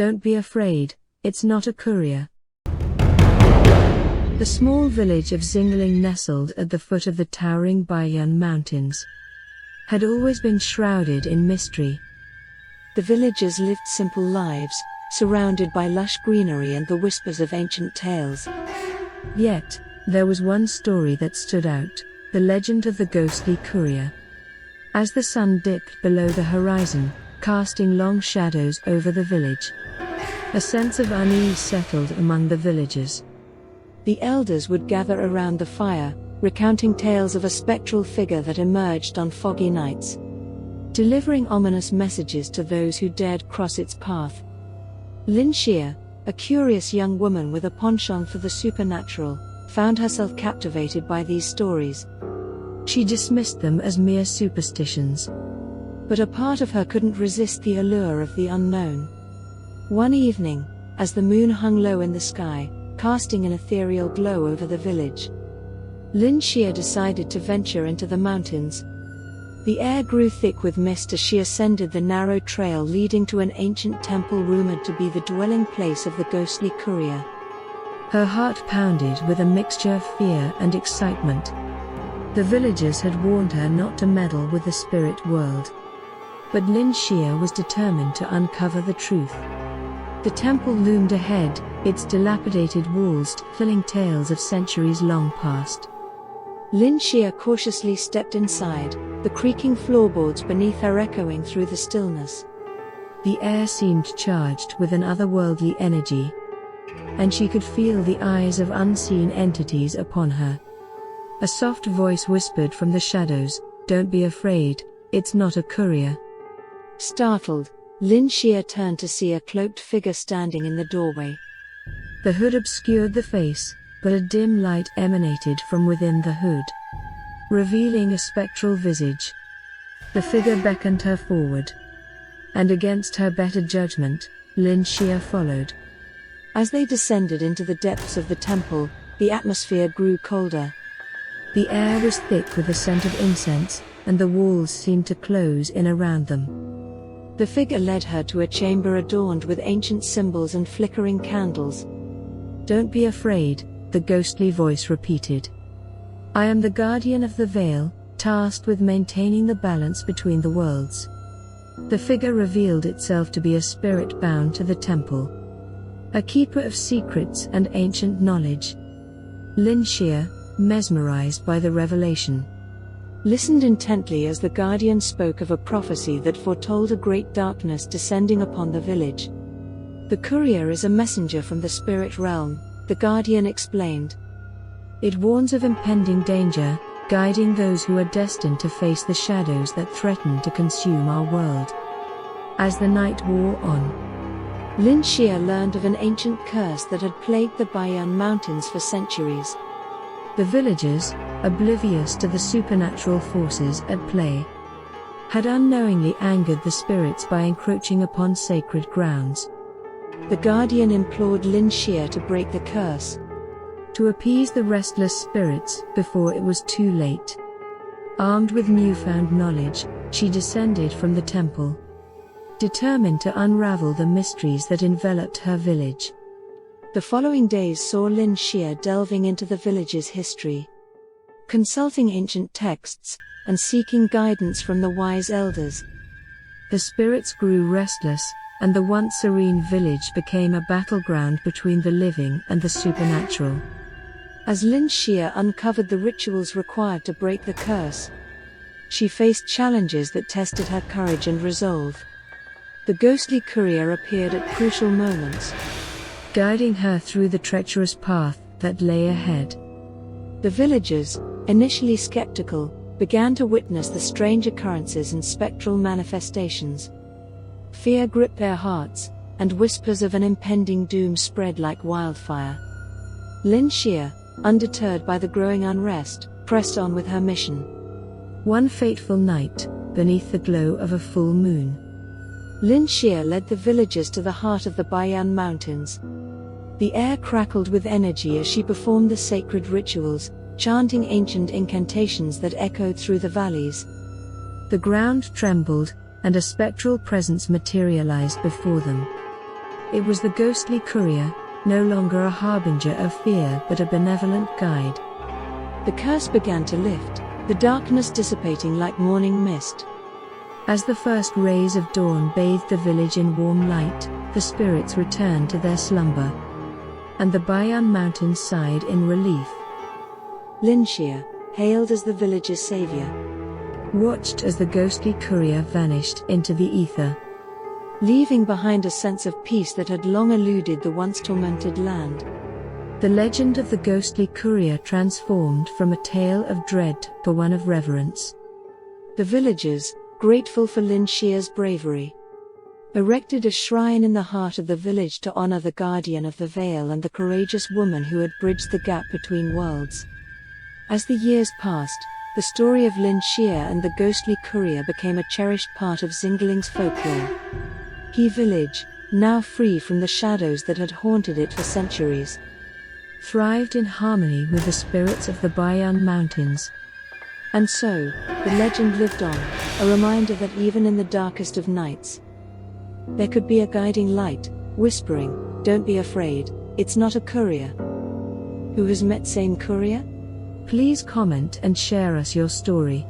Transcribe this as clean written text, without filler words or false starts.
Don't be afraid, it's not a courier. The small village of Zingling, nestled at the foot of the towering Bayan Mountains, had always been shrouded in mystery. The villagers lived simple lives, surrounded by lush greenery and the whispers of ancient tales. Yet, there was one story that stood out, the legend of the ghostly courier. As the sun dipped below the horizon, casting long shadows over the village, a sense of unease settled among the villagers. The elders would gather around the fire, recounting tales of a spectral figure that emerged on foggy nights, delivering ominous messages to those who dared cross its path. Lin Xie, a curious young woman with a penchant for the supernatural, found herself captivated by these stories. She dismissed them as mere superstitions, but a part of her couldn't resist the allure of the unknown. One evening, as the moon hung low in the sky, casting an ethereal glow over the village, Lin Xie decided to venture into the mountains. The air grew thick with mist as she ascended the narrow trail leading to an ancient temple rumored to be the dwelling place of the ghostly courier. Her heart pounded with a mixture of fear and excitement. The villagers had warned her not to meddle with the spirit world, but Lin Xie was determined to uncover the truth. The temple loomed ahead, its dilapidated walls telling tales of centuries long past. Lin Xie cautiously stepped inside, the creaking floorboards beneath her echoing through the stillness. The air seemed charged with an otherworldly energy, and she could feel the eyes of unseen entities upon her. A soft voice whispered from the shadows, "Don't be afraid, it's not a courier." Startled, Lin Xie turned to see a cloaked figure standing in the doorway. The hood obscured the face, but a dim light emanated from within the hood, revealing a spectral visage. The figure beckoned her forward, and against her better judgment, Lin Xie followed. As they descended into the depths of the temple, the atmosphere grew colder. The air was thick with the scent of incense, and the walls seemed to close in around them. The figure led her to a chamber adorned with ancient symbols and flickering candles. "Don't be afraid," the ghostly voice repeated. "I am the guardian of the veil, tasked with maintaining the balance between the worlds." The figure revealed itself to be a spirit bound to the temple, a keeper of secrets and ancient knowledge. Lin Xie, mesmerized by the revelation, listened intently as the guardian spoke of a prophecy that foretold a great darkness descending upon the village. "The courier is a messenger from the spirit realm," the guardian explained. "It warns of impending danger, guiding those who are destined to face the shadows that threaten to consume our world." As the night wore on, Lin Xie learned of an ancient curse that had plagued the Bayan Mountains for centuries. The villagers, oblivious to the supernatural forces at play, had unknowingly angered the spirits by encroaching upon sacred grounds. The guardian implored Lin Xie to break the curse, to appease the restless spirits before it was too late. Armed with newfound knowledge, she descended from the temple, determined to unravel the mysteries that enveloped her village. The following days saw Lin Xie delving into the village's history, consulting ancient texts, and seeking guidance from the wise elders. The spirits grew restless, and the once serene village became a battleground between the living and the supernatural. As Lin Xie uncovered the rituals required to break the curse, she faced challenges that tested her courage and resolve. The ghostly courier appeared at crucial moments, guiding her through the treacherous path that lay ahead. The villagers, initially skeptical, began to witness the strange occurrences and spectral manifestations. Fear gripped their hearts, and whispers of an impending doom spread like wildfire. Lin Xie, undeterred by the growing unrest, pressed on with her mission. One fateful night, beneath the glow of a full moon, Lin Xie led the villagers to the heart of the Bayan Mountains. The air crackled with energy as she performed the sacred rituals, chanting ancient incantations that echoed through the valleys. The ground trembled, and a spectral presence materialized before them. It was the ghostly courier, no longer a harbinger of fear but a benevolent guide. The curse began to lift, the darkness dissipating like morning mist. As the first rays of dawn bathed the village in warm light, the spirits returned to their slumber. And the Bayan Mountains sighed in relief. Linshia, hailed as the village's savior, watched as the ghostly courier vanished into the ether, leaving behind a sense of peace that had long eluded the once tormented land. The legend of the ghostly courier transformed from a tale of dread to one of reverence. The villagers, grateful for Linshia's bravery, erected a shrine in the heart of the village to honor the guardian of the Vale and the courageous woman who had bridged the gap between worlds. As the years passed, the story of Linshia and the ghostly courier became a cherished part of Zingling's folklore. He village, now free from the shadows that had haunted it for centuries, thrived in harmony with the spirits of the Bayan Mountains. And so, the legend lived on, a reminder that even in the darkest of nights, there could be a guiding light, whispering, "Don't be afraid, it's not a courier." Who has met same courier? Please comment and share us your story.